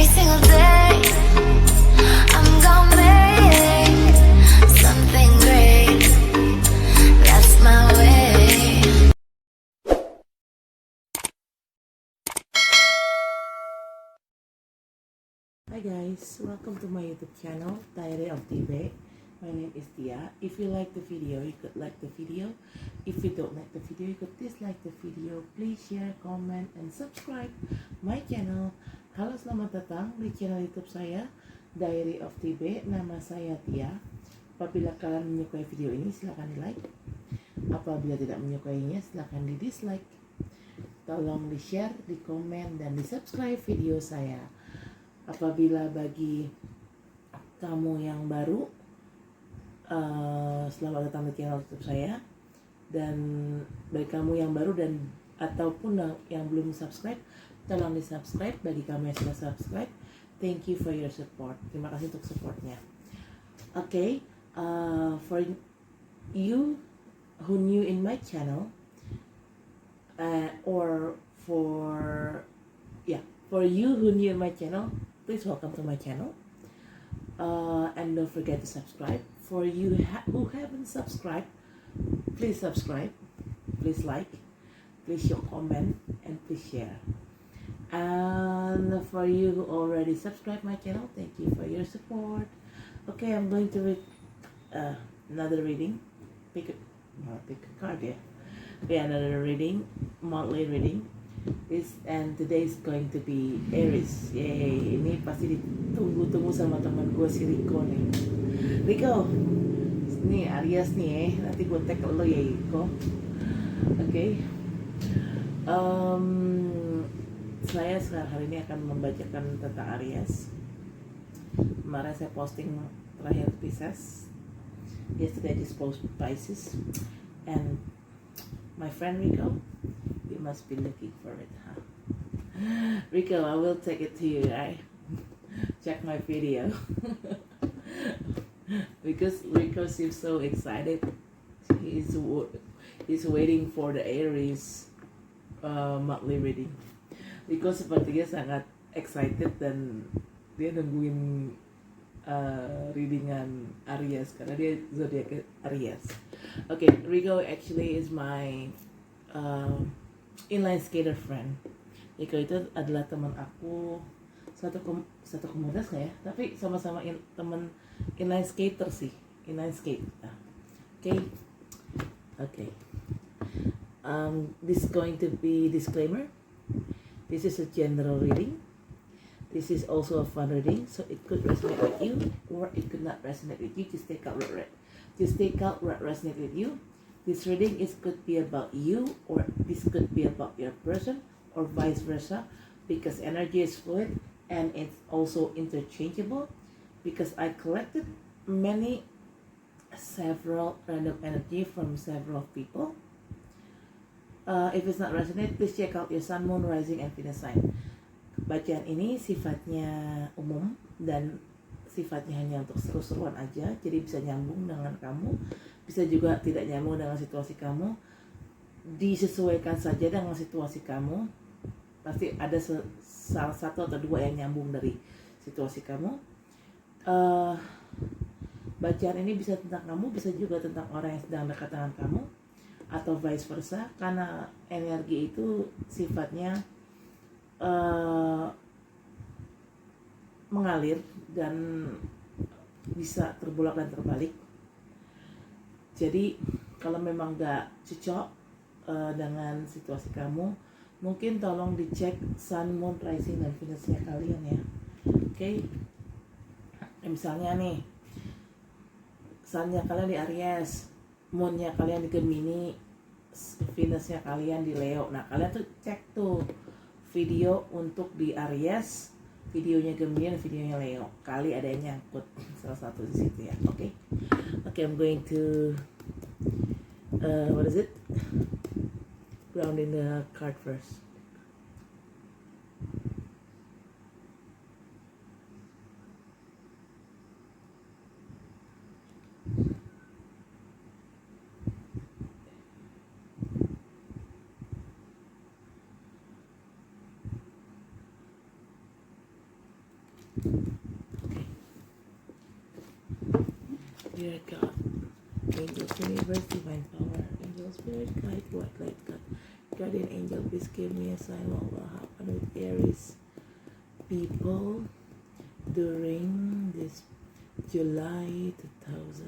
every single day. I'm gonna make something great. That's my way. Hi guys, welcome to my YouTube channel, Diary of Tibet. My name is Tia. If you like the video, you could like the video. If you don't like the video, you could dislike the video. Please share, comment, and subscribe my channel. Halo, selamat datang di channel YouTube saya, Diary of Tibet. Nama saya Tia. Apabila kalian menyukai video ini, silahkan di like. Apabila tidak menyukainya, silahkan di dislike. Tolong di share, di komen, dan di subscribe video saya. Apabila bagi kamu yang baru, selamat datang di channel YouTube saya. Dan bagi kamu yang baru dan ataupun yang belum subscribe, tolong di subscribe. Bagi kamu yang sudah subscribe, thank you for your support. Terima kasih untuk supportnya. Okay, for you who new in my channel, or for you who new in my channel, please welcome to my channel, and don't forget to subscribe. For you who haven't subscribed, please subscribe, please like, please show comment, and please share. And for you who already subscribed my channel, thank you for your support. Okay, I'm going to read another reading. Pick a card, yeah. Okay, another reading, monthly reading. And today is going to be Aries. Yay, ini pasti ditunggu-tunggu sama teman gue si Rico nih. Rico, ini Aries nih nanti gue tag lo ya Rico. Oke. Saya sekarang hari ini akan membacakan tentang Aries. Kemarin saya posting terakhir Pisces. Yesterday I just posted Pisces. And my friend Rico, you must be looking for it, huh? Rico, I will take it to you, right? Check my video. Because Rico seems so excited. He's waiting for the Aries monthly reading. Rico sepertinya sangat excited dan dia nungguin readingan Aries karena dia zodiak Aries. Okay, Rico actually is my inline skater friend. Rico itu adalah teman aku satu komunitas ya, tapi sama-sama teman inline skater sih, inline skate. Okay. This is going to be disclaimer. This is a general reading. This is also a fun reading, so it could resonate with you or it could not resonate with you. Just take out what resonates with you. This reading could be about you, or this could be about your person, or vice versa, because energy is fluid and it's also interchangeable. Because I collected several random energy from several people. If it's not resonate, please check out your sun, moon, rising, and Venus sign. Bacaan ini sifatnya umum dan sifatnya hanya untuk seru-seruan aja, jadi bisa nyambung dengan kamu, bisa juga tidak nyambung dengan situasi kamu. Disesuaikan saja dengan situasi kamu. Pasti ada salah satu atau dua yang nyambung dari situasi kamu. Bacaan ini bisa tentang kamu, bisa juga tentang orang yang sedang dekat dengan kamu, atau vice versa, karena energi itu sifatnya mengalir dan bisa terbolak dan terbalik. Jadi kalau memang gak cocok dengan situasi kamu, mungkin tolong dicek sun, moon, rising, dan Venusnya kalian ya. Okay? Misalnya nih, sunnya kalian di Aries, moonnya kalian di Gemini, Venusnya kalian di Leo. Nah, kalian tuh cek tuh video untuk di Aries, videonya Gemini, dan videonya Leo. Kali ada yang nyangkut salah satu di situ ya. Okay, I'm going to ground in the card first. Okay. Dear God, angels, universe, divine power, angel, spirit, guide, what light, God, guardian angel, please give me a sign what will happen with Aries people during this July 2021.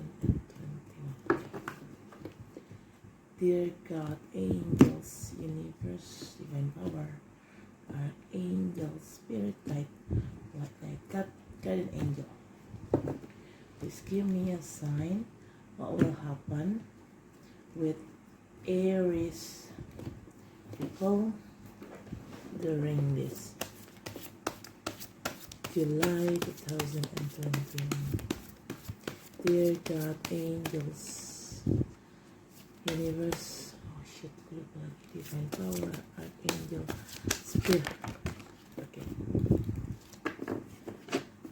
Dear God, angels, universe, divine power, archangel, spirit, guide, what light, God, guardian angel, please give me a sign what will happen with Aries people during this July 2021. Dear God, angels, universe, global, divine power, archangel, spirit, okay,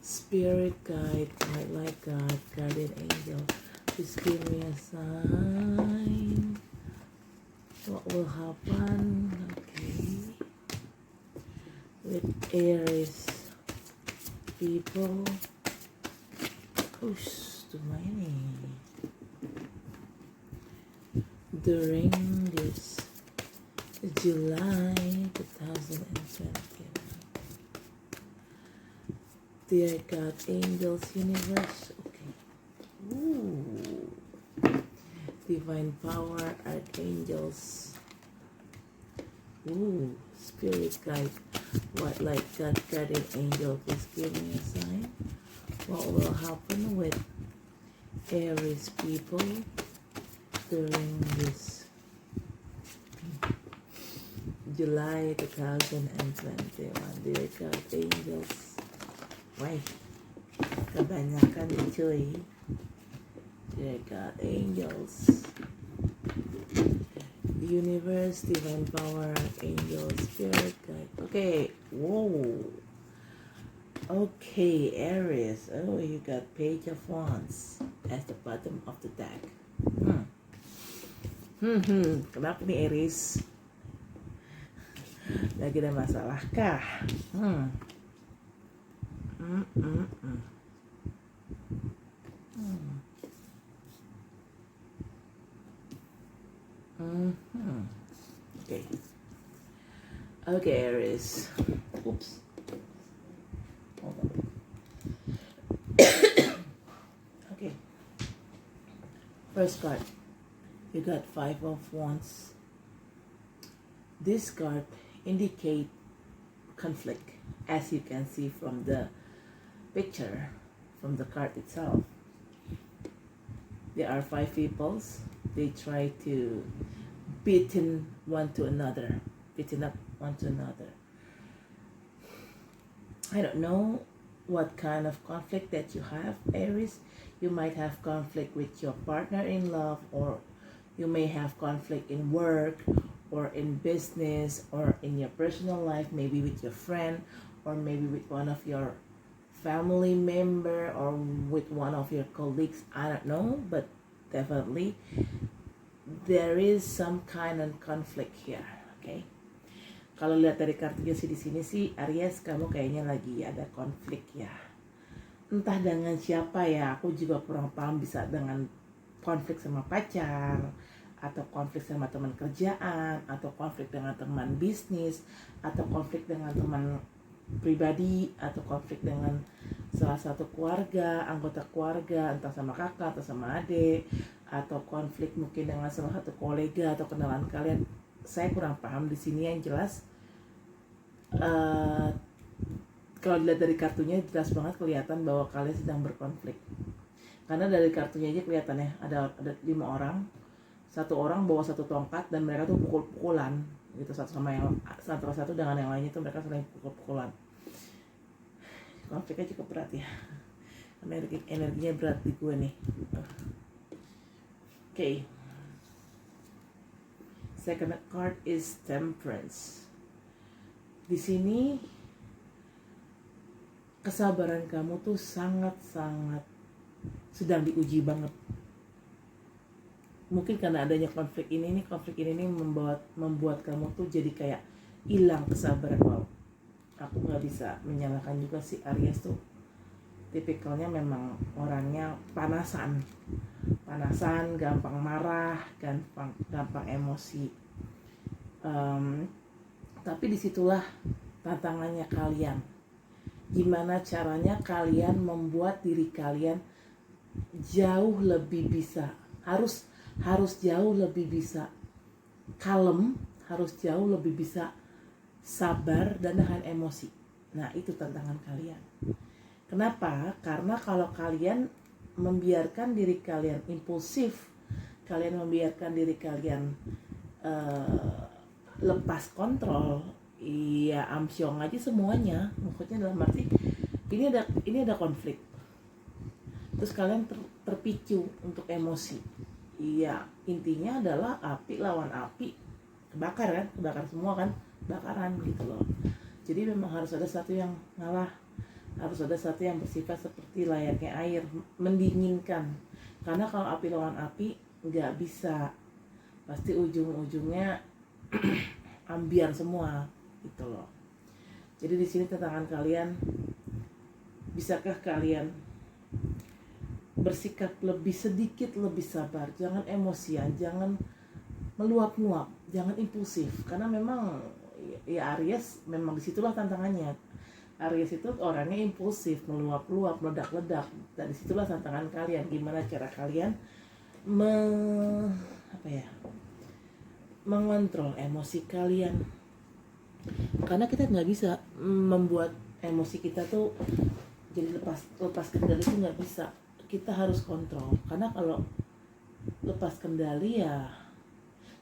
spirit guide, light God, guardian angel, please give me a sign. What will happen? Okay, with Aries people, push to money during this July 2021. Dear God, angels, universe, okay. Ooh. Divine power, archangels. Ooh, spirit guide, what light, God, guardian angel, please give me a sign. What will happen with Aries people during this July 2021? Dear God, angels. Why? Kebanyakan nih cuy. Dear God, angels, universe, divine power, angels, spirit guide. Okay, whoa. Okay, Aries. Oh, you got Page of Wands at the bottom of the deck. Kenapa nih Aries? Lagi ada masalah kah? Okay. Okay, Aries. Oops. Hold on. Okay. First card. You got Five of Wands. This card indicate conflict, as you can see from the picture, from the card itself. There are five peoples. They try to beaten up one to another. I don't know what kind of conflict that you have, Aries. You might have conflict with your partner in love, or you may have conflict in work, or in business, or in your personal life, maybe with your friend, or maybe with one of your family member, or with one of your colleagues. I don't know, but definitely there is some kind of conflict here. Okay. Kalau lihat dari kartunya sih di sini sih, Aries, kamu kayaknya lagi ada konflik ya. Entah dengan siapa ya, aku juga kurang paham, bisa dengan konflik sama pacar, atau konflik sama teman kerjaan, atau konflik dengan teman bisnis, atau konflik dengan teman pribadi, atau konflik dengan salah satu keluarga, anggota keluarga, entah sama kakak atau sama adik, atau konflik mungkin dengan salah satu kolega atau kenalan kalian. Saya kurang paham di sini. Yang jelas kalau dilihat dari kartunya jelas banget kelihatan bahwa kalian sedang berkonflik. Karena dari kartunya aja kelihatan ya, ada 5 orang. Satu orang bawa satu tongkat dan mereka tuh pukul-pukulan gitu, satu sama yang satu dengan yang lainnya tuh mereka saling pukul-pukulan. Konfliknya cukup berat ya. Energinya berat di gue nih. Okay. Second card is Temperance. Di sini kesabaran kamu tuh sangat-sangat sedang diuji banget. Mungkin karena adanya konflik ini membuat kamu tuh jadi kayak hilang kesabaran. Wow. aku nggak bisa menyalahkan juga si Aries tuh tipikalnya memang orangnya panasan, gampang marah, gampang emosi. Tapi disitulah tantangannya kalian. Gimana caranya kalian membuat diri kalian jauh lebih bisa, harus jauh lebih bisa kalem, harus jauh lebih bisa sabar dan nahan emosi. Nah, itu tantangan kalian. Kenapa? Karena kalau kalian membiarkan diri kalian impulsif, kalian membiarkan diri kalian lepas kontrol, iya amsyong aja semuanya. Maksudnya dalam arti ini ada konflik. Terus kalian terpicu untuk emosi. Iya, intinya adalah api lawan api, kebakar kan, kebakar semua kan, bakaran gitu loh. Jadi memang harus ada satu yang ngalah, harus ada satu yang bersifat seperti layaknya air, mendinginkan. Karena kalau api lawan api nggak bisa, pasti ujung-ujungnya ambiar semua gitu loh. Jadi di sini tantangan kalian, bisakah kalian bersikap sedikit lebih sabar, jangan emosian, jangan meluap-luap, jangan impulsif. Karena memang ya Aries memang disitulah tantangannya. Aries itu orangnya impulsif, meluap-luap, meledak-ledak. Dan disitulah tantangan kalian, gimana cara kalian mengontrol emosi kalian. Karena kita nggak bisa membuat emosi kita tuh jadi lepas kendali, itu nggak bisa. Kita harus kontrol. Karena kalau lepas kendali ya,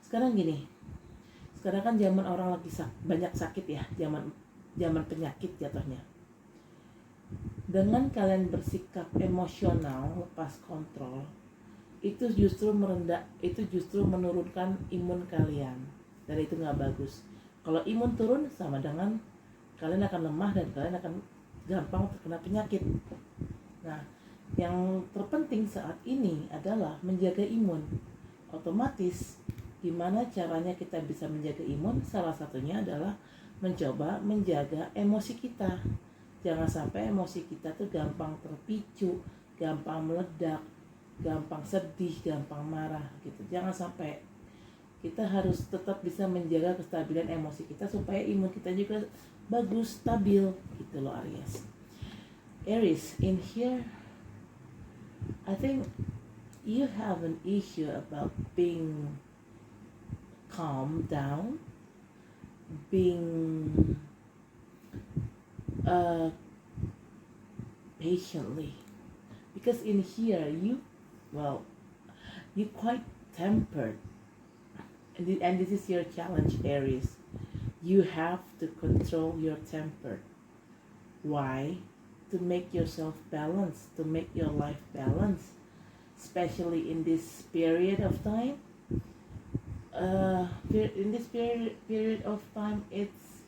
sekarang gini, sekarang kan zaman orang lagi banyak sakit ya, zaman penyakit jatuhnya. Dengan kalian bersikap emosional, lepas kontrol, itu justru menurunkan imun kalian, dan itu nggak bagus. Kalau imun turun sama dengan kalian akan lemah dan kalian akan gampang terkena penyakit. Nah, yang terpenting saat ini adalah menjaga imun. Otomatis gimana caranya kita bisa menjaga imun? Salah satunya adalah mencoba menjaga emosi kita. Jangan sampai emosi kita tuh gampang terpicu, gampang meledak, gampang sedih, gampang marah gitu. Jangan sampai. Kita harus tetap bisa menjaga kestabilan emosi kita supaya imun kita juga bagus, stabil gitu loh Aries. Aries, in here I think you have an issue about being calm down, being patiently, because in here you quite tempered, and this is your challenge, Aries. You have to control your temper. Why? To make yourself balanced, to make your life balanced, especially in this period of time. In this period of time, it's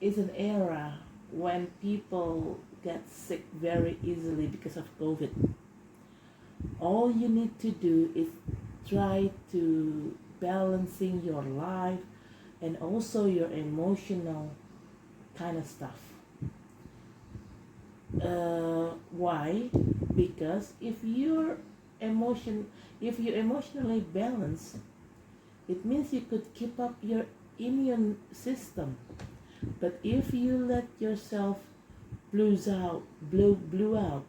an era when people get sick very easily because of COVID. All you need to do is try to balancing your life and also your emotional kind of stuff. Why? Because if you're emotionally balanced, it means you could keep up your immune system. But if you let yourself blew out,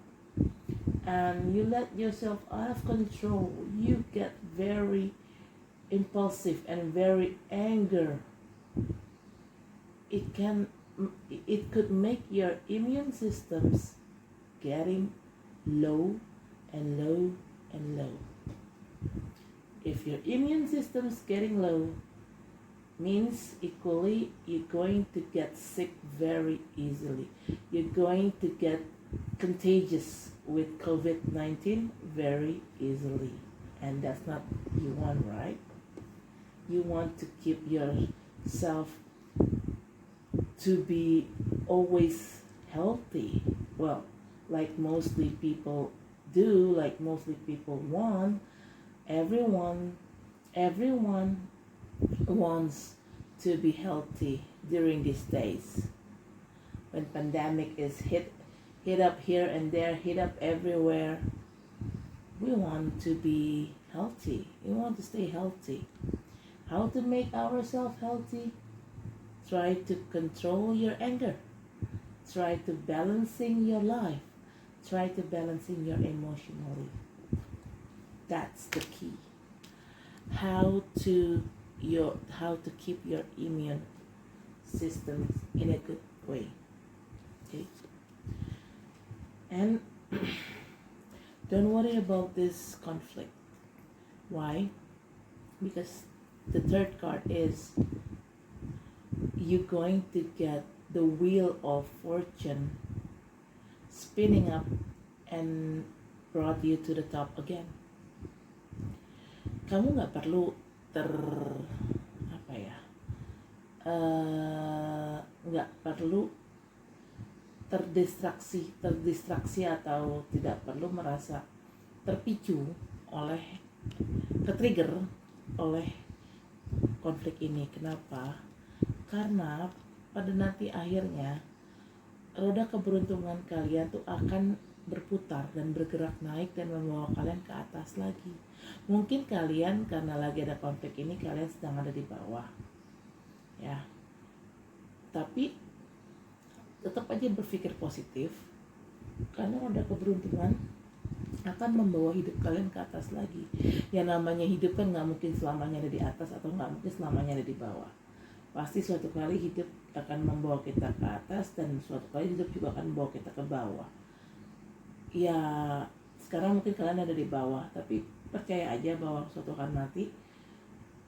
and you let yourself out of control, you get very impulsive and very angry. It could make your immune systems getting low and low and low. If your immune system's getting low, means equally you're going to get sick very easily. You're going to get contagious with COVID-19 very easily. And that's not you want, right? You want to keep yourself to be always healthy. Well, like mostly people do, like mostly people want, everyone wants to be healthy during these days. when pandemic is hit up here and there, hit up everywhere. We want to be healthy. We want to stay healthy. How to make ourselves healthy? Try to control your anger. Try to balancing your life. Try to balancing your emotionally. That's the key. How to keep your immune system in a good way. Okay. And don't worry about this conflict. Why? Because the third card is you're going to get the wheel of fortune spinning up and brought you to the top again. Kamu nggak perlu nggak perlu terdistraksi atau tidak perlu merasa terpicu ke-trigger oleh konflik ini. Kenapa? Karena pada nanti akhirnya roda keberuntungan kalian tuh akan berputar dan bergerak naik dan membawa kalian ke atas lagi. Mungkin kalian karena lagi ada konflik ini kalian sedang ada di bawah, ya. Tapi tetap aja berpikir positif karena roda keberuntungan akan membawa hidup kalian ke atas lagi. Yang namanya hidup kan nggak mungkin selamanya ada di atas atau nggak mungkin selamanya ada di bawah. Pasti suatu kali hidup akan membawa kita ke atas dan suatu kali hidup juga akan membawa kita ke bawah. Ya sekarang mungkin kalian ada di bawah, tapi percaya aja bahwa suatu hari nanti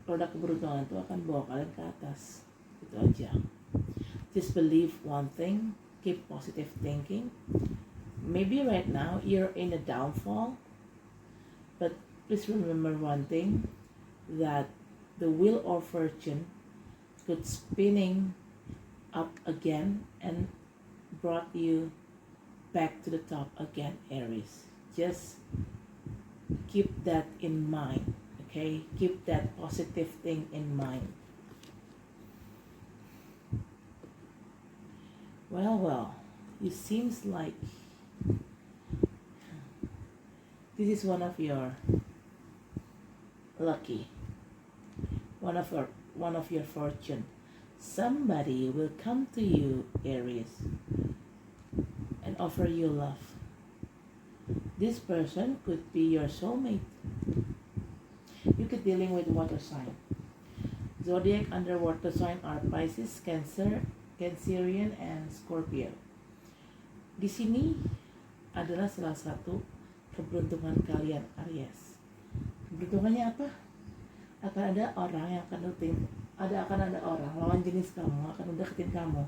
roda keberuntungan itu akan bawa kalian ke atas. Itu aja. Just believe one thing, keep positive thinking. Maybe right now you're in a downfall, but please remember one thing, that the wheel of fortune could spinning up again and brought you back to the top again, Aries. Just keep that in mind, okay? Keep that positive thing in mind. Well, it seems like this is one of your lucky, one of your fortune. Somebody will come to you, Aries, and offer you love. This person could be your soulmate. You could dealing with water sign. Zodiac under water sign are Pisces, Cancer, Cancerian, and Scorpio. Di sini adalah salah satu keberuntungan kalian, Aries. Keberuntungannya apa? Akan ada orang yang akan ada orang lawan jenis kamu akan deketin kamu.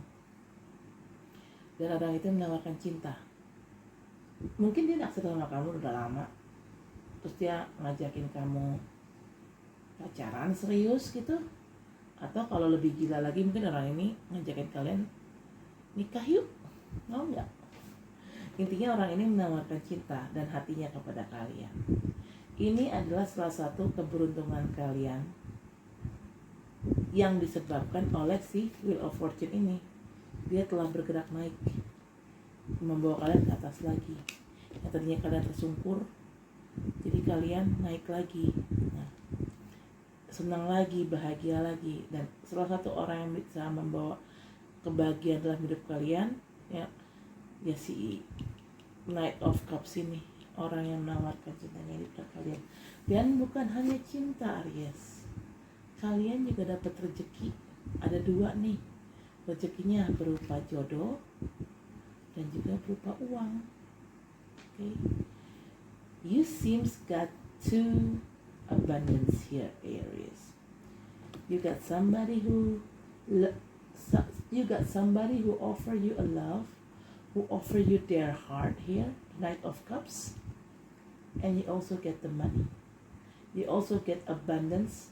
Dan orang itu menawarkan cinta. Mungkin dia naksir sama kamu udah lama, terus dia ngajakin kamu pacaran serius gitu, atau kalau lebih gila lagi mungkin orang ini ngajakin kalian nikah yuk, mau nggak? Intinya orang ini menawarkan cinta dan hatinya kepada kalian. Ini adalah salah satu keberuntungan kalian yang disebabkan oleh si Wheel of Fortune ini. Dia telah bergerak naik, membawa kalian ke atas lagi. Yang tadinya kalian tersungkur, jadi kalian naik lagi. Nah, senang lagi, bahagia lagi. Dan salah satu orang yang bisa membawa kebahagiaan dalam hidup kalian, ya si Knight of Cups ini, orang yang menawarkan cintanya di kalian. Dan bukan hanya cinta, Aries, kalian juga dapat rezeki. Ada dua nih, rezekinya berupa jodoh dan juga berupa uang. Okay, you seems got two abundance here, Aries. You got somebody who offer you a love, who offer you their heart here, Knight of Cups, and you also get the money. You also get abundance,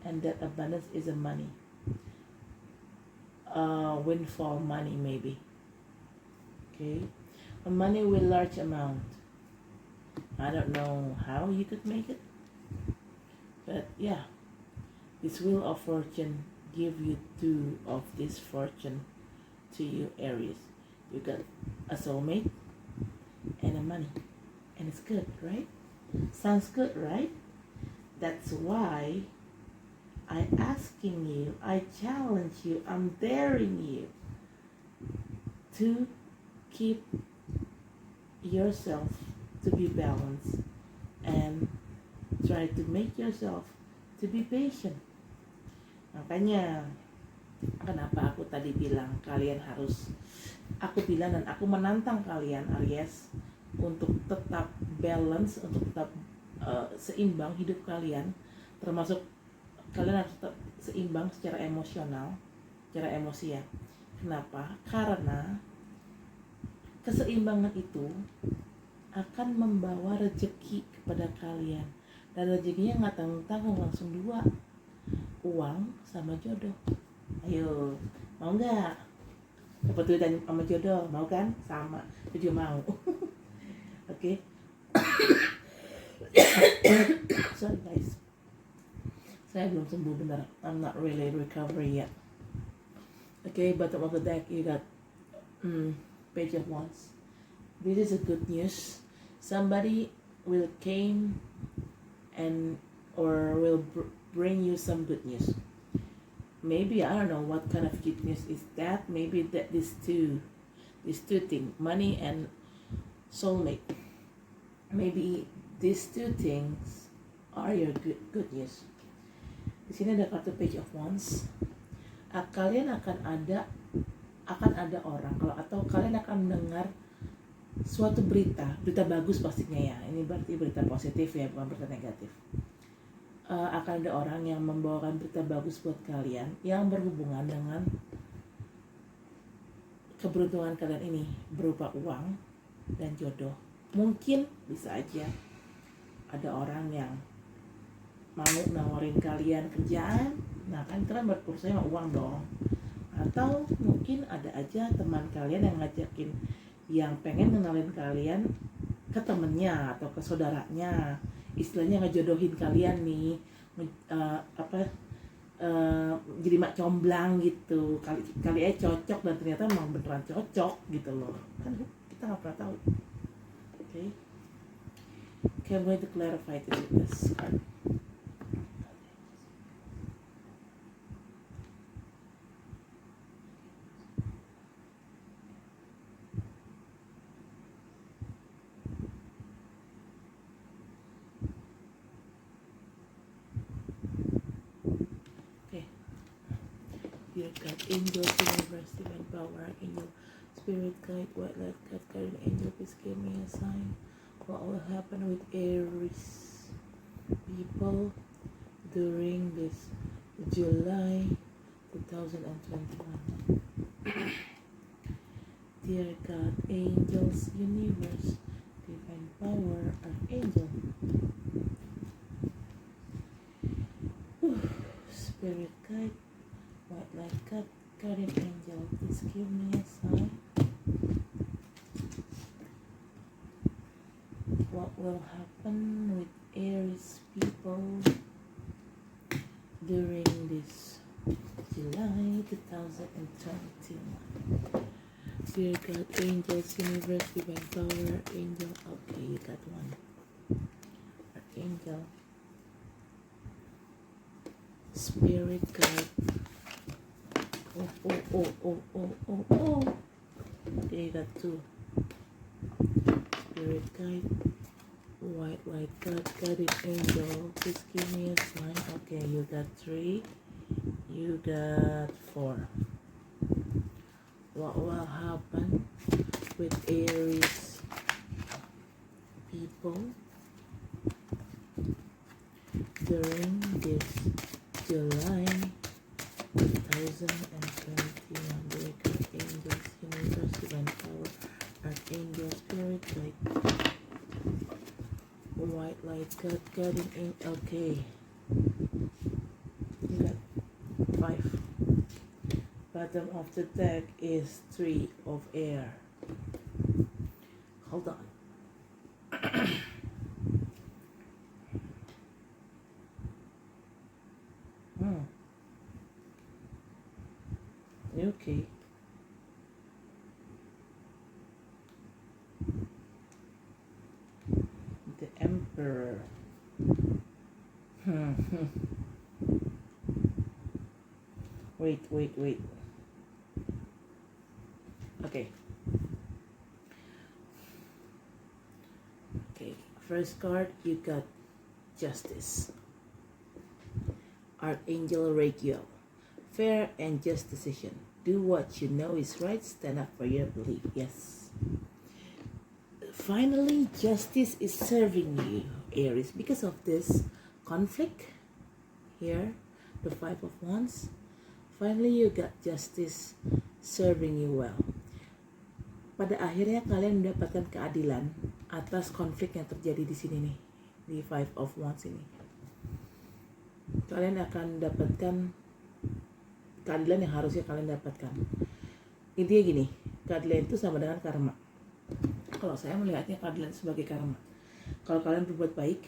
and that abundance is a money, windfall money maybe. Okay, a money with large amount. I don't know how you could make it, but yeah, this Wheel of Fortune give you two of this fortune to you, Aries. You got a soulmate and a money. And it's good, right? Sounds good, right? That's why I'm asking you, I challenge you, I'm daring you to keep yourself to be balanced and try to make yourself to be patient. Makanya kenapa aku tadi bilang kalian harus, aku bilang dan aku menantang kalian Aries untuk tetap balance, untuk tetap seimbang hidup kalian, termasuk kalian harus tetap seimbang secara emosional, secara emosi ya. Kenapa? Karena keseimbangan itu akan membawa rezeki kepada kalian, dan rezekinya nggak tanggung-tanggung, langsung dua, uang sama jodoh. Ayo, mau nggak dapat duit dan sama jodoh? Mau kan? Sama, juga mau. Oke. Sorry guys, saya belum sembuh benar. I'm not really recovery yet. Okay, bottom of the deck you got Page of Wands. This is a good news. Somebody will came and or will bring you some good news. Maybe I don't know what kind of good news is that. Maybe that these two things, money and soulmate. Maybe these two things are your good news. Di sini ada kartu Page of Wands. Kalian akan ada orang atau kalian akan mendengar suatu berita bagus pastinya ya. Ini berarti berita positif ya, bukan berita negatif. Akan ada orang yang membawakan berita bagus buat kalian yang berhubungan dengan keberuntungan kalian ini berupa uang dan jodoh. Mungkin bisa aja ada orang yang mau nawarin kalian kerjaan, nah kan kalian berurusan sama uang dong. Atau mungkin ada aja teman kalian yang ngajakin, yang pengen kenalin kalian ke temennya atau ke saudaranya, istilahnya ngejodohin kalian nih, jadi mak comblang gitu, kali aja cocok dan ternyata emang beneran cocok gitu loh, kan kita nggak pernah tahu. Okay, I'm going to clarify this with this card. Dear God, angels, universe, divine power, angel, spirit guide, white light guide, guardian angel, please give me a sign. What will happen with Aries people during this July 2021? Dear God, angels, universe, divine power, archangel, spirit guide, white light guide, guardian angel, please give me a sign. What will happen with Aries people during this July 2021? Dear God, angels, universe, divine power, angel. Okay, you got one. Archangel, spirit guide. Oh. Okay, you got two. Spirit guide, white light guide, guardian angel. Please give me a sign. Okay, you got three. You got four. What will happen with Aries people during this July 2021? Dear God, angels, universe, divine power, archangel, spirit guide, white light guide, guardian angel. Okay, you got five. Bottom of the deck is 3 of air. Hold on. Okay. Emperor. Wait. Okay. First card, you got Justice. Archangel Raphael. Fair and just decision. Do what you know is right. Stand up for your belief. Yes. Finally, justice is serving you, Aries, because of this conflict here, the Five of Wands. Finally, you got justice serving you well. Pada akhirnya kalian mendapatkan keadilan atas konflik yang terjadi di sini nih, di Five of Wands ini. Kalian akan dapatkan keadilan yang harusnya kalian dapatkan. Intinya gini, keadilan itu sama dengan karma. Kalau saya melihatnya keadilan sebagai karma. Kalau kalian berbuat baik,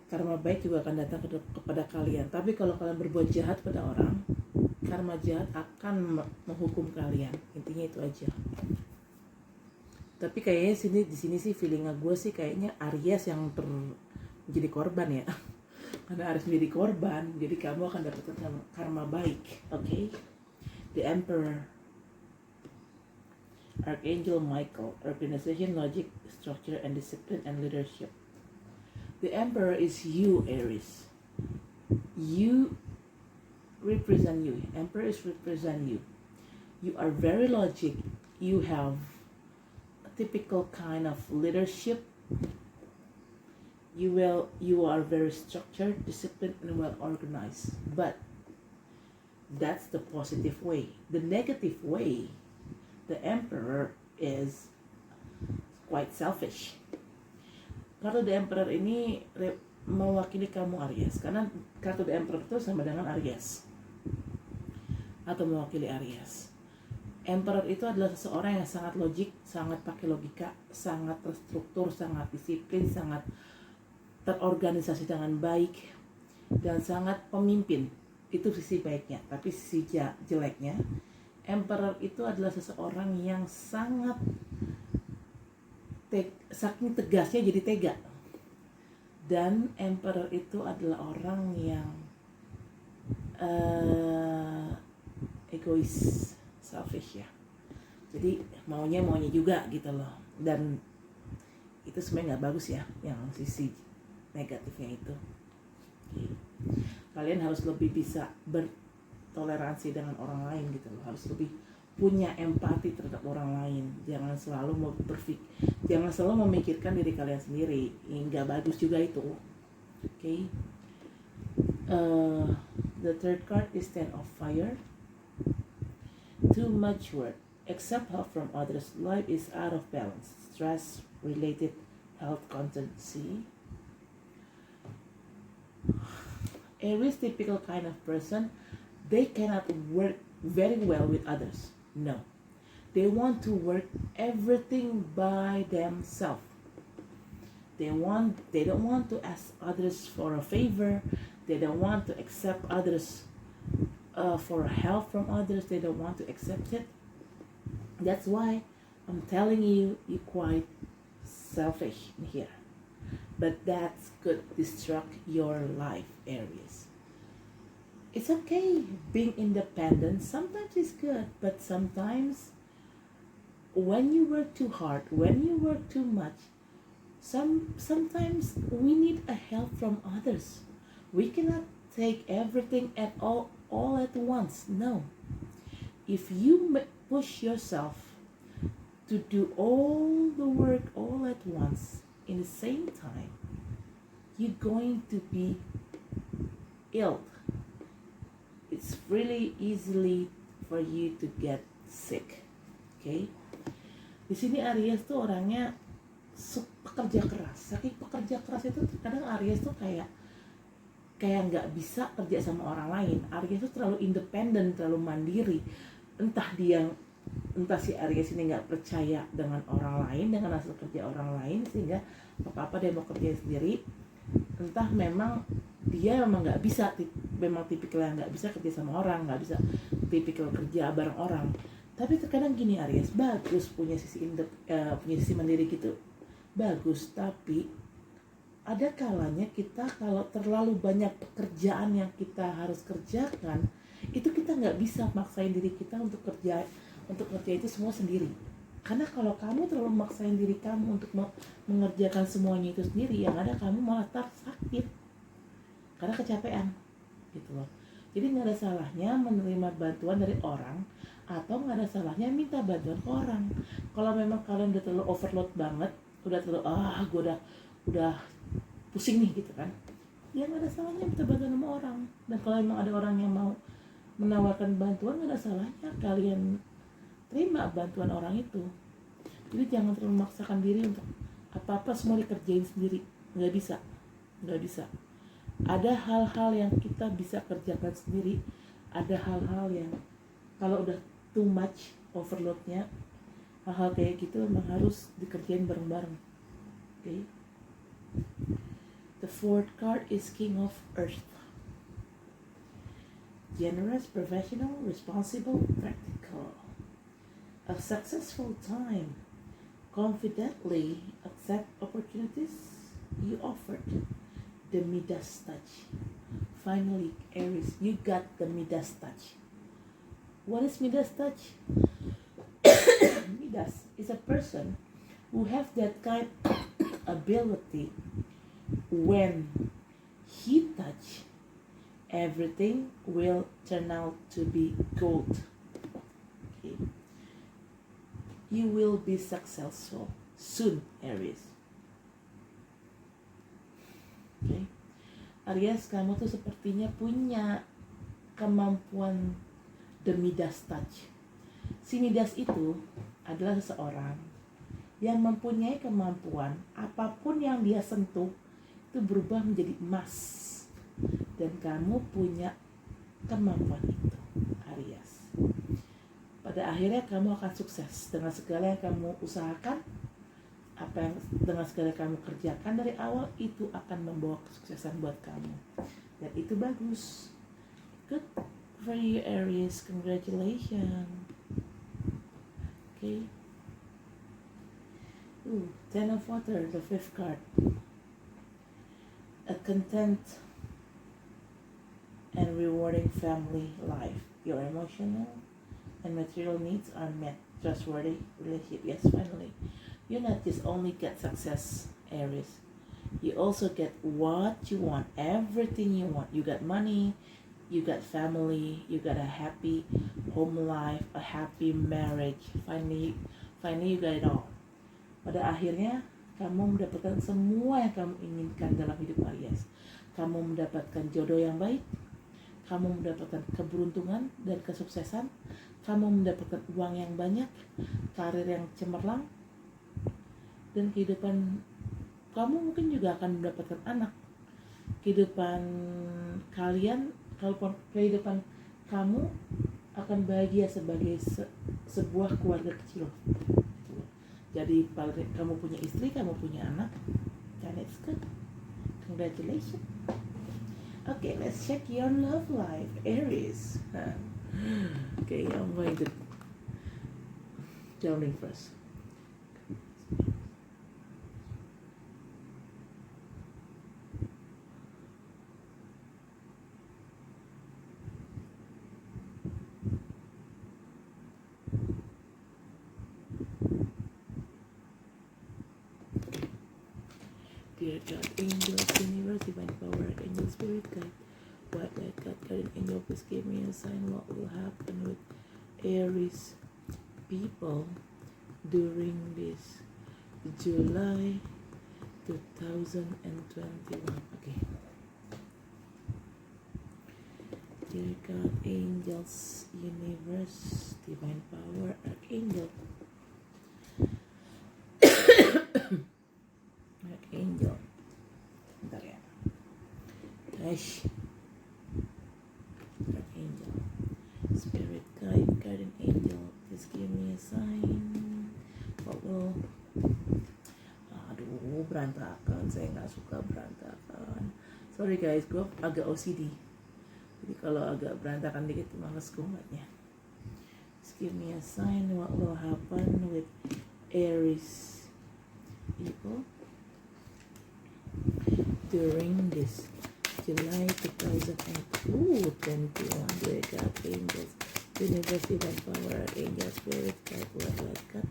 karma baik juga akan datang kepada kalian. Tapi kalau kalian berbuat jahat pada orang, karma jahat akan menghukum kalian. Intinya itu aja. Tapi kayaknya di sini sih feeling gue sih kayaknya Aries yang menjadi korban ya. Karena Aries menjadi korban, jadi kamu akan dapatkan karma baik. Okay? The Emperor. Archangel Michael. Organization, logic, structure, and discipline and leadership. The Emperor is you, Aries. You represent you. Emperor is represent you. You are very logic. You have typical kind of leadership. You are very structured, disciplined, and well organized. But that's the positive way. The negative way, the Emperor is quite selfish. Kartu The Emperor ini mewakili kamu Aries, karena kartu The Emperor itu sama dengan Aries atau mewakili Aries. Emperor itu adalah seseorang yang sangat logik, sangat pakai logika, sangat terstruktur, sangat disiplin, sangat terorganisasi dengan baik, dan sangat pemimpin. Itu sisi baiknya. Tapi sisi jeleknya, Emperor itu adalah seseorang yang sangat saking tegasnya jadi tega. Dan Emperor itu adalah orang yang egois, selfish ya. Jadi maunya juga gitu loh. Dan itu sebenarnya nggak bagus ya, yang sisi negatifnya itu. Kalian harus lebih bisa bertoleransi dengan orang lain gitu loh. Harus lebih punya empati terhadap orang lain. Jangan selalu memikirkan diri kalian sendiri. Nggak bagus juga itu. Okay. The third card is Ten of Fire. Too much work. Accept help from others. Life is out of balance. Stress related health contingency. Aries typical kind of person. They cannot work very well with others. No. They want to work everything by themselves. They don't want to ask others for a favor. They don't want to accept others for help from others. They don't want to accept it. That's why I'm telling you, you're quite selfish in here. But that could destruct your life, Aries. It's okay being independent. Sometimes it's good, but sometimes when you work too hard, when you work too much, sometimes we need a help from others. We cannot take everything at all at once. No. If you push yourself to do all the work all at once in the same time, you're going to be ill. It's really easily for you to get sick. Okay? Di sini Aries tuh orangnya pekerja keras. Saking pekerja keras itu kadang Aries tuh kayak nggak bisa kerja sama orang lain. Aries tuh terlalu independen, terlalu mandiri. Entah si Aries ini nggak percaya dengan orang lain, dengan hasil kerja orang lain, sehingga apa dia mau kerja sendiri. Entah memang dia memang nggak bisa, memang tipikal yang nggak bisa kerja sama orang, nggak bisa tipikal kerja bareng orang. Tapi terkadang gini Aries, bagus punya sisi mandiri gitu, bagus. Tapi ada kalanya kita kalau terlalu banyak pekerjaan yang kita harus kerjakan, itu kita nggak bisa maksain diri kita untuk kerja itu semua sendiri. Karena kalau kamu terlalu maksain diri kamu untuk mengerjakan semuanya itu sendiri, yang ada kamu malah sakit karena kecapean gitu loh. Jadi nggak ada salahnya menerima bantuan dari orang, atau nggak ada salahnya minta bantuan ke orang. Kalau memang kalian udah terlalu overload banget, udah terlalu gue udah pusing nih gitu kan, ya nggak ada salahnya minta bantuan sama orang. Dan kalau memang ada orang yang mau menawarkan bantuan, nggak ada salahnya kalian terima bantuan orang itu. Jadi jangan terlalu memaksakan diri untuk apa-apa semua dikerjain sendiri. Nggak bisa. Ada hal-hal yang kita bisa kerjakan sendiri, ada hal-hal yang kalau udah too much overloadnya, hal-hal kayak gitu memang harus dikerjain bareng-bareng. Okay? The fourth card is King of Earth. Generous, professional, responsible, practical. A successful time. Confidently accept opportunities you offered. The Midas touch. Finally, Aries, you got the Midas touch. What is Midas touch? Midas is a person who have that kind of ability. When he touch, everything will turn out to be gold. Okay. You will be successful soon, Aries. Okay. Aries, kamu tuh sepertinya punya kemampuan the Midas touch. Si Midas itu adalah seseorang yang mempunyai kemampuan apapun yang dia sentuh itu berubah menjadi emas. Dan kamu punya kemampuan itu, Aries. Pada akhirnya kamu akan sukses dengan segala yang kamu usahakan. Apa yang dengan segala kamu kerjakan dari awal itu akan membawa kesuksesan buat kamu, dan itu bagus. Good for you, Aries. Congratulations. Okay. Ten of Water, the fifth card. A content and rewarding family life. Your emotional and material needs are met. Trustworthy relationship. Yes, finally. You not just only get success, Aries. You also get what you want, everything you want. You got money, you got family, you got a happy home life, a happy marriage. Finally you got it all. Pada akhirnya, kamu mendapatkan semua yang kamu inginkan dalam hidup Aries. Kamu mendapatkan jodoh yang baik, kamu mendapatkan keberuntungan dan kesuksesan, kamu mendapatkan uang yang banyak, karir yang cemerlang, dan kehidupan kamu mungkin juga akan mendapatkan anak. Kehidupan kalian, kehidupan kamu akan bahagia sebagai sebuah keluarga kecil. Jadi kamu punya istri, kamu punya anak, dan it's good. Congratulations. Okay, let's check your love life, Aries. Okay, I'm going to journaling first. Dear God, angels, universe, divine power, angel, spirit, guide, what light, God, guardian angel, please give me a sign what will happen with Aries people during this July 2021. Okay. Dear God, angels, universe, divine power, archangel. Archangel. Bentar ya. Aish. Archangel. Spirit guide, guardian angel, please give me a sign. What will... Aduh, berantakan. Saya nggak suka berantakan. Sorry guys, gue agak OCD. Jadi kalau agak berantakan dikit, males gue ngeliatnya. Just give me a sign what will happen with Aries people during this July 2021, dear God, angels, universe, divine power, angel, spirit, guide, world, God.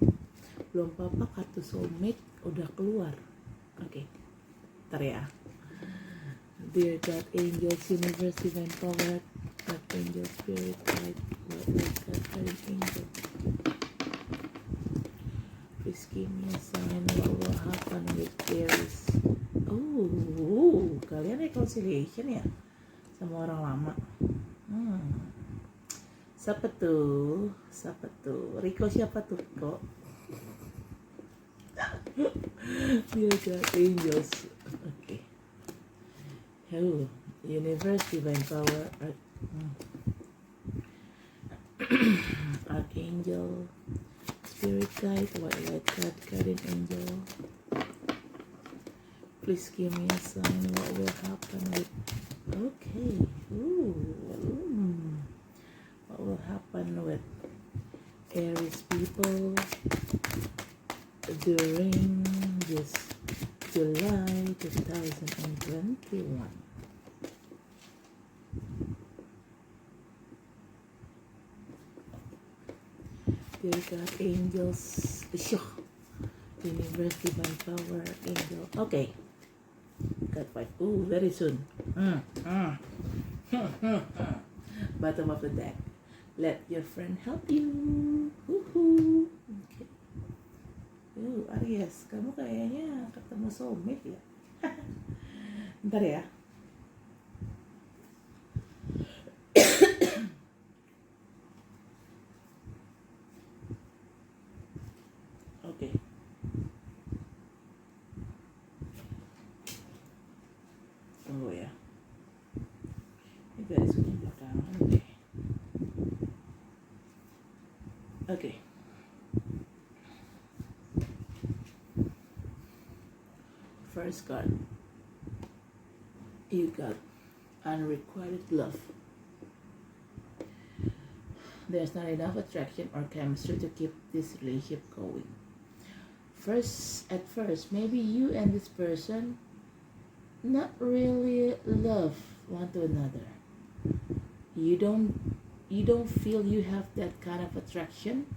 Belum apa-apa, kartu soulmate udah keluar. Oke, ntar ya. Dear God, angels, universe, divine power, archangel, spirit, guide, world, God, guiding angel. Please give me a sign what will happen with Aries. Oh, kalian reconciliation ya sama orang lama. Siapa tuh? Siapa tuh? Rico siapa tuh, Rico? Dear God, angels. Okay. Oh, universe, divine power, archangel, spirit guide, white light guide, guardian angel. Please give me a sign what will happen with. Okay. What will happen with Aries people during this July 2021? Dear God, angels, universe, divine power, angel. Okay. God fight. Ooh, very soon. Bottom of the deck. Let your friend help you. Woohoo. Okay. Aries, kamu kayaknya ketemu soulmate ya. Bentar ya. Oke. Tunggu ya. Ini garisnya belakangan deh. Oke. First card. You got unrequited love. There's not enough attraction or chemistry to keep this relationship going. At first, maybe you and this person not really love one to another. You don't feel you have that kind of attraction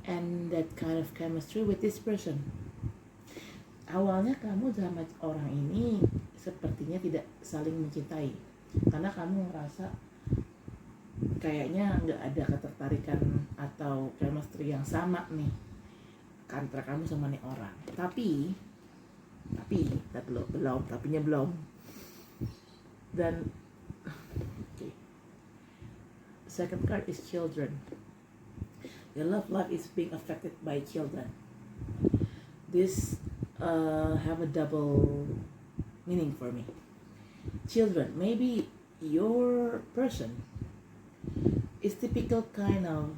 and that kind of chemistry with this person. Awalnya kamu sama orang ini sepertinya tidak saling mencintai karena kamu ngerasa kayaknya nggak ada ketertarikan atau chemistry yang sama nih antara kamu sama nih orang. Tapi belum. Dan okay. Second card is children. Your love life is being affected by children. This have a double meaning for me. Children, maybe your person is typical kind of,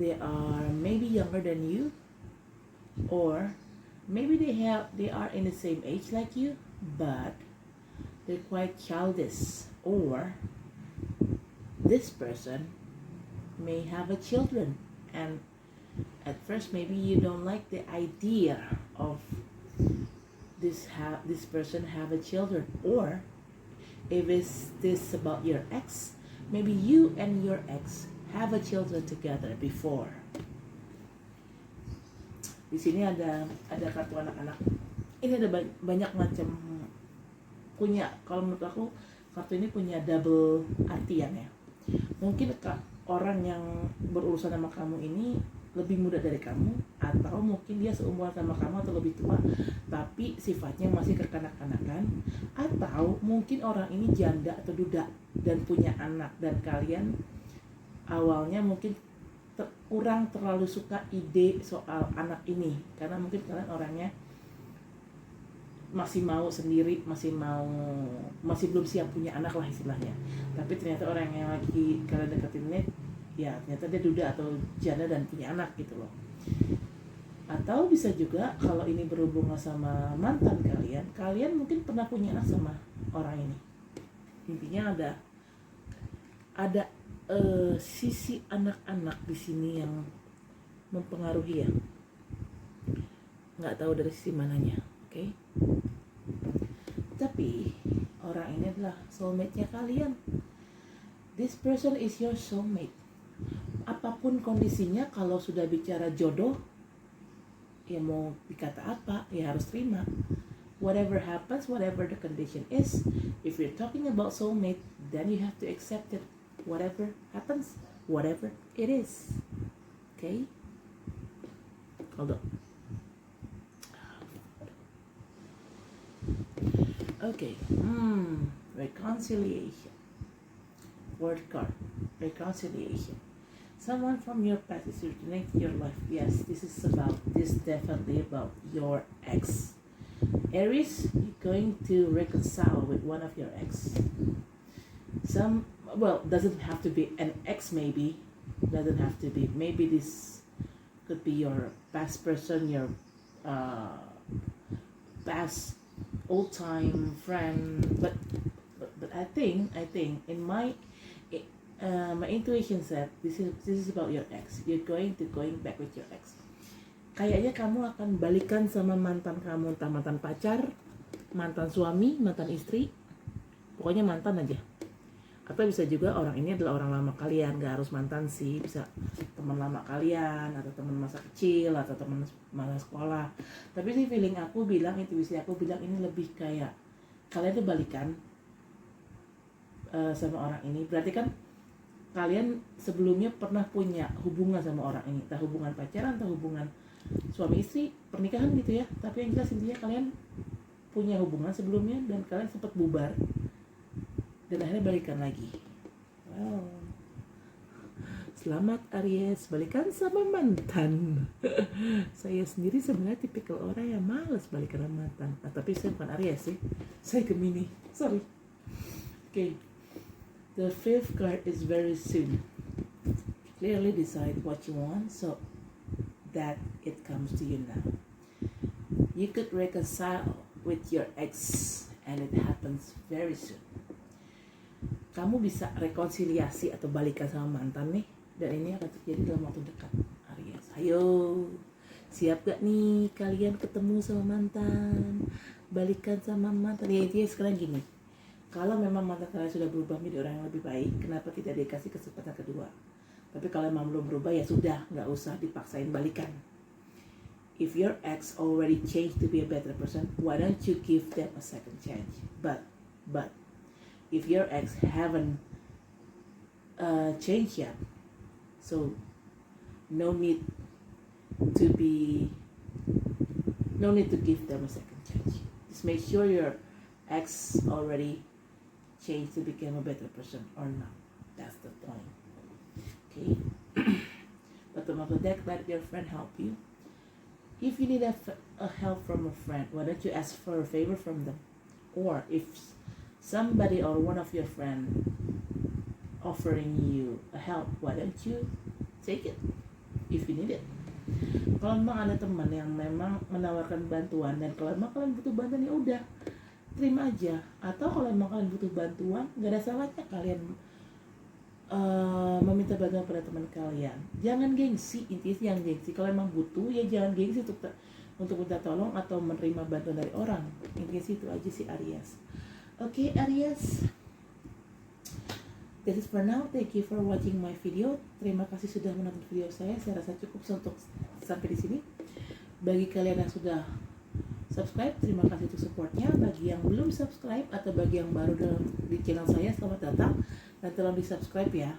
they are maybe younger than you, or maybe they are in the same age like you, but they're quite childish, or this person may have a children, and at first maybe you don't like the idea of this person have a children, or if it's this about your ex, maybe you and your ex have a children together before. Di sini ada kartu anak-anak. Ini ada banyak macam punya. Kalau menurut aku kartu ini punya double artian ya. Mungkin orang yang berurusan sama kamu ini lebih muda dari kamu, atau mungkin dia seumuran sama kamu atau lebih tua, tapi sifatnya masih kekanak-kanakan, atau mungkin orang ini janda atau duda dan punya anak, dan kalian awalnya mungkin kurang terlalu suka ide soal anak ini karena mungkin kalian orangnya masih mau sendiri, masih belum siap punya anak lah istilahnya. Tapi ternyata orang yang lagi kalian deketin ini ya ternyata dia duda atau janda dan punya anak gitu loh. Atau bisa juga kalau ini berhubungan sama mantan kalian mungkin pernah punya anak sama orang ini. Intinya ada sisi anak-anak di sini yang mempengaruhi ya. Nggak tahu dari sisi mananya, oke? Tapi orang ini adalah soulmate-nya kalian. This person is your soulmate. Apapun kondisinya, kalau sudah bicara jodoh, ya mau dikata apa, ya harus terima. Whatever happens, whatever the condition is, if you're talking about soulmate, then you have to accept it. Whatever happens, whatever it is. Okay? Hold on. Okay. Reconciliation. Word card. Reconciliation. Someone from your past is returning to your life. Yes, this definitely about your ex. Aries, you're going to reconcile with one of your ex. Doesn't have to be an ex, maybe. Doesn't have to be. Maybe this could be your past person, your past old-time friend. But I think in my intuition said this is about your ex. You're going back with your ex. Kayaknya kamu akan balikan sama mantan kamu, entah mantan pacar, mantan suami, mantan istri, pokoknya mantan aja. Atau bisa juga orang ini adalah orang lama kalian, gak harus mantan sih, bisa teman lama kalian, atau teman masa kecil, atau teman masa sekolah. Tapi sih intuisi aku bilang ini lebih kayak kalian tuh balikan sama orang ini. Berarti kan kalian sebelumnya pernah punya hubungan sama orang ini, entah hubungan pacaran atau hubungan suami istri, pernikahan gitu ya. Tapi yang jelas intinya kalian punya hubungan sebelumnya dan kalian sempat bubar dan akhirnya balikan lagi. Wow. Selamat Aries, balikan sama mantan. Saya sendiri sebenarnya tipikal orang yang malas balikan sama mantan. Tapi saya bukan Aries sih, saya Gemini. Sorry. Okay. The fifth card is very soon. Clearly decide what you want, so that it comes to you now. You could reconcile with your ex and it happens very soon. Kamu bisa rekonsiliasi atau balikan sama mantan nih, dan ini akan terjadi dalam waktu dekat. Aries, ayo, siap gak nih kalian ketemu sama mantan, balikan sama mantan? Ya intinya sekarang gini, kalau memang mantan kalian sudah berubah menjadi orang yang lebih baik, kenapa tidak dikasih kesempatan kedua? Tapi kalau memang belum berubah, ya sudah, nggak usah dipaksain balikan. If your ex already changed to be a better person, why don't you give them a second chance? But if your ex haven't changed yet, so no need to give them a second chance. Just make sure your ex already changed to become a better person or not. That's the point. Okay. Bottom of the deck, let your friend help you. If you need a help from a friend, why don't you ask for a favor from them? Or if somebody or one of your friend offering you a help, why don't you take it if you need it? Kalau memang ada teman yang memang menawarkan bantuan, dan kalau memang kalian butuh bantuan, ya udah terima aja. Atau kalau memang kalian butuh bantuan, gak ada salahnya kalian meminta bantuan pada teman kalian. Jangan gengsi, intinya jangan gengsi. Kalau emang butuh, ya jangan gengsi untuk minta tolong atau menerima bantuan dari orang. Intinya sih itu aja sih Aries. Okay, Aries, this is for now. Thank you for watching my video. Terima kasih sudah menonton video saya. Saya rasa cukup untuk sampai di sini. Bagi kalian yang sudah subscribe, terima kasih untuk supportnya. Bagi yang belum subscribe atau bagi yang baru di channel saya, selamat datang. Dan tolong di subscribe ya.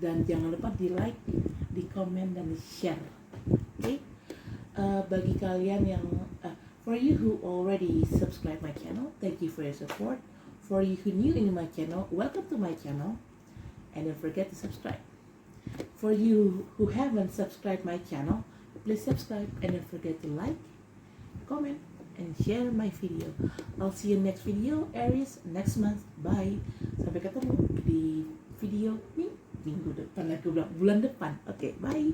Dan jangan lupa di like, di komen, dan di share. Okay? Bagi kalian yang for you who already subscribe my channel, thank you for your support. For you who new in my channel, welcome to my channel. And don't forget to subscribe. For you who haven't subscribed my channel, please subscribe and don't forget to like, comment, and share my video. I'll see you next video, Aries, next month. Bye. Sampai ketemu di video minggu depan, bulan depan. Oke, bye.